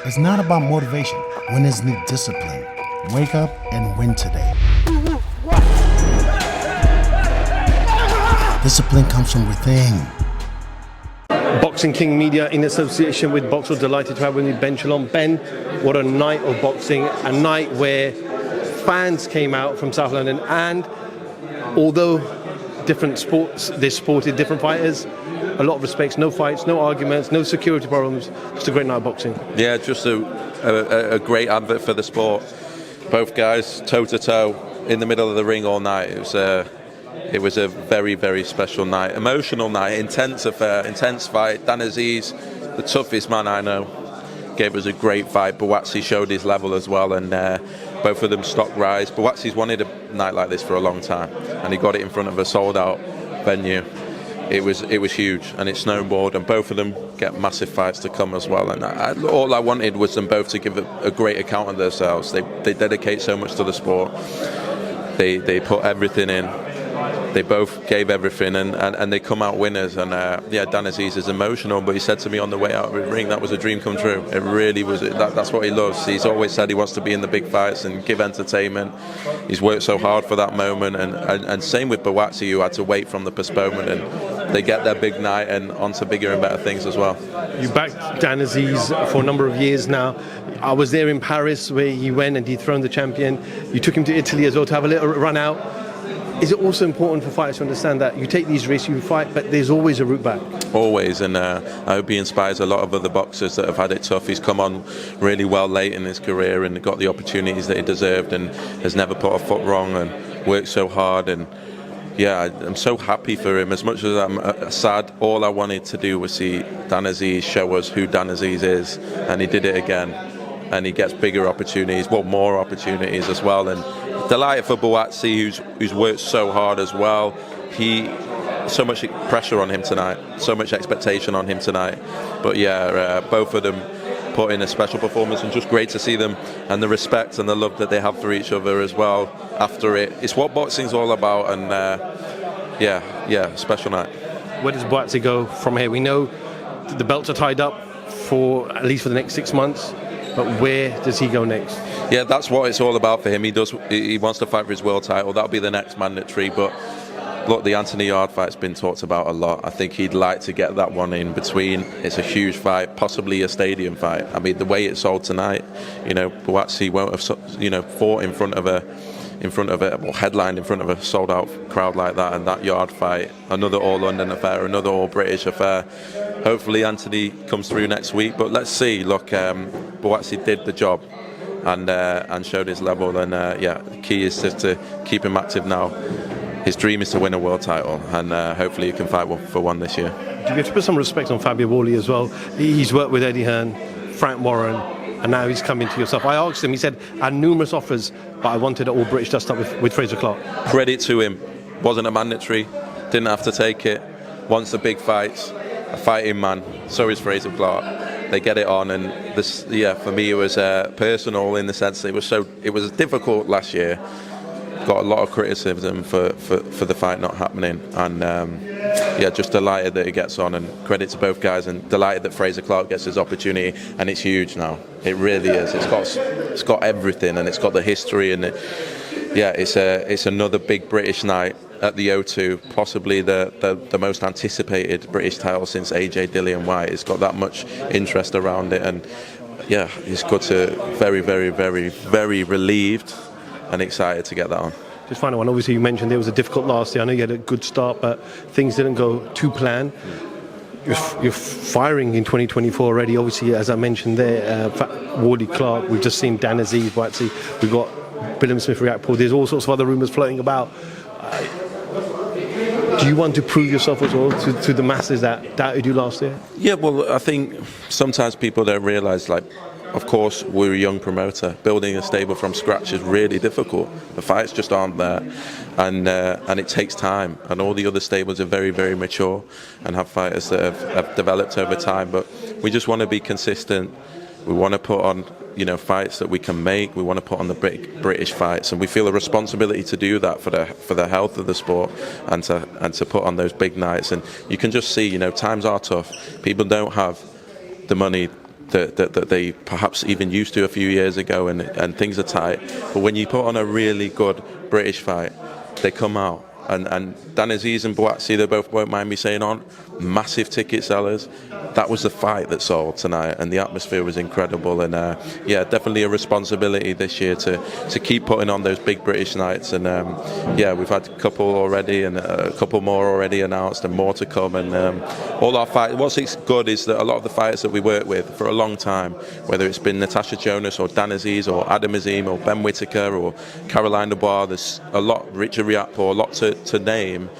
It's not about motivation. Winners need discipline. Wake up and win today. Discipline comes from within. Boxing King Media in association with Box. We're delighted to have with me Ben Shalom. Ben, what a night of boxing, a night where fans came out from South London, and although different sports, they sported different fighters, a lot of respects, no fights, no arguments, no security problems, just a great night of boxing. Yeah, just a great advert for the sport. Both guys toe to toe in the middle of the ring all night. It was a very, very special night, emotional night, intense affair, intense fight. Azeez, the toughest man I know, gave us a great fight. BUATSI showed his level as well, and both of them stock rise. BUATSI's wanted a night like this for a long time, and he got it in front of a sold-out venue. It was huge, and it snowballed, and both of them get massive fights to come as well. And all I wanted was them both to give a great account of themselves. They dedicate so much to the sport. They put everything in. They both gave everything, and they come out winners. And Azeez is emotional, but he said to me on the way out of the ring, that was a dream come true. It really was. That's what he loves. He's always said he wants to be in the big fights and give entertainment. He's worked so hard for that moment, and same with BUATSI, who had to wait from the postponement, and they get their big night and onto bigger and better things as well. You backed Azeez for a number of years now. I was there in Paris where he went and dethroned the champion. You took him to Italy as well to have a little run out. Is it also important for fighters to understand that you take these risks, you fight, but there's always a route back? Always, and I hope he inspires a lot of other boxers that have had it tough. He's come on really well late in his career and got the opportunities that he deserved, and has never put a foot wrong and worked so hard. And yeah, I'm so happy for him. As much as I'm sad, all I wanted to do was see Azeez show us who Azeez is, and he did it again. And he gets bigger opportunities, more opportunities as well. And delighted for BUATSI, who's worked so hard as well. So much pressure on him tonight, so much expectation on him tonight. But yeah, both of them put in a special performance, and just great to see them, and the respect and the love that they have for each other as well after it. It's what boxing's all about, and special night. Where does BUATSI go from here? We know the belts are tied up for at least for the next 6 months. But where does he go next? Yeah, that's what it's all about for him. He wants to fight for his world title. That'll be the next mandatory. But look, the Anthony Yard fight's been talked about a lot. I think he'd like to get that one in between. It's a huge fight, possibly a stadium fight. I mean, the way it sold tonight, BUATSI won't have, fought in front of a headlined in front of a sold-out crowd like that. And that Yard fight, another all-London affair, another all-British affair. Hopefully Anthony comes through next week, but let's see. Look, BUATSI did the job and showed his level, and the key is just to keep him active now. His dream is to win a world title, and hopefully he can fight for one this year. Do you have to put some respect on Fabio Wally as well? He's worked with Eddie Hearn, Frank Warren, and now he's coming to yourself. I asked him, he said, I had numerous offers, but I wanted an all-British dust-up with Fraser Clark. Credit to him. Wasn't a mandatory, didn't have to take it. Wants the big fights. A fighting man, so is Fraser Clark. They get it on, and this, for me it was personal in the sense that it was difficult last year. Got a lot of criticism for the fight not happening, and just delighted that it gets on, and credit to both guys, and delighted that Fraser Clark gets his opportunity, and it's huge now. It really is. It's got everything, and it's got the history, and it's another big British night at the O2, possibly the most anticipated British title since AJ Dillian White. It's got that much interest around it, and it's good to very, very, very, very relieved and excited to get that on. Just final one, obviously you mentioned there was a difficult last year. I know you had a good start, but things didn't go to plan. You're firing in 2024 already, obviously, as I mentioned there, Wally Clark, we've just seen Azeez, BUATSI, we've got Bilham Smith Reactpool, there's all sorts of other rumours floating about. Do you want to prove yourself as well to the masses that doubted you last year? Yeah, well, I think sometimes people don't realise, of course, we're a young promoter. Building a stable from scratch is really difficult. The fights just aren't there, and it takes time. And all the other stables are very, very mature and have fighters that have developed over time. But we just want to be consistent. We want to put on, fights that we can make. We want to put on the big British fights, and we feel a responsibility to do that for the health of the sport, and to put on those big nights. And you can just see, times are tough. People don't have the money that they perhaps even used to a few years ago, and things are tight. But when you put on a really good British fight, they come out. And Dan Azeez and BUATSI, they both won't mind me saying on, massive ticket sellers. That was the fight that sold tonight, and the atmosphere was incredible. And yeah, definitely a responsibility this year to keep putting on those big British nights. And yeah, we've had a couple already, and a couple more already announced, and more to come. And all our fights. What's good is that a lot of the fighters that we work with for a long time, whether it's been Natasha Jonas or Dan Azeez or Adam Azim or Ben Whittaker or Caroline Dubois, there's a lot, Richard Riakpo, a lot to name,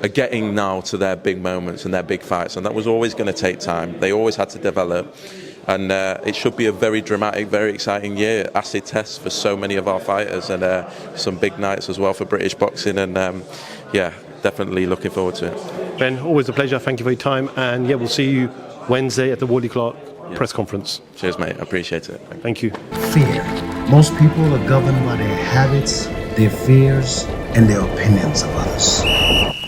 are getting now to their big moments and their big fights, and that was always going to take time. They always had to develop, and it should be a very dramatic, very exciting year, acid test for so many of our fighters, and some big nights as well for British boxing, and yeah, definitely looking forward to it. Ben, always a pleasure. Thank you for your time, and yeah, we'll see you Wednesday at the Wally Clark press conference. Cheers, mate. I appreciate it. Thank you. Fear. Most people are governed by their habits, their fears, and their opinions of others.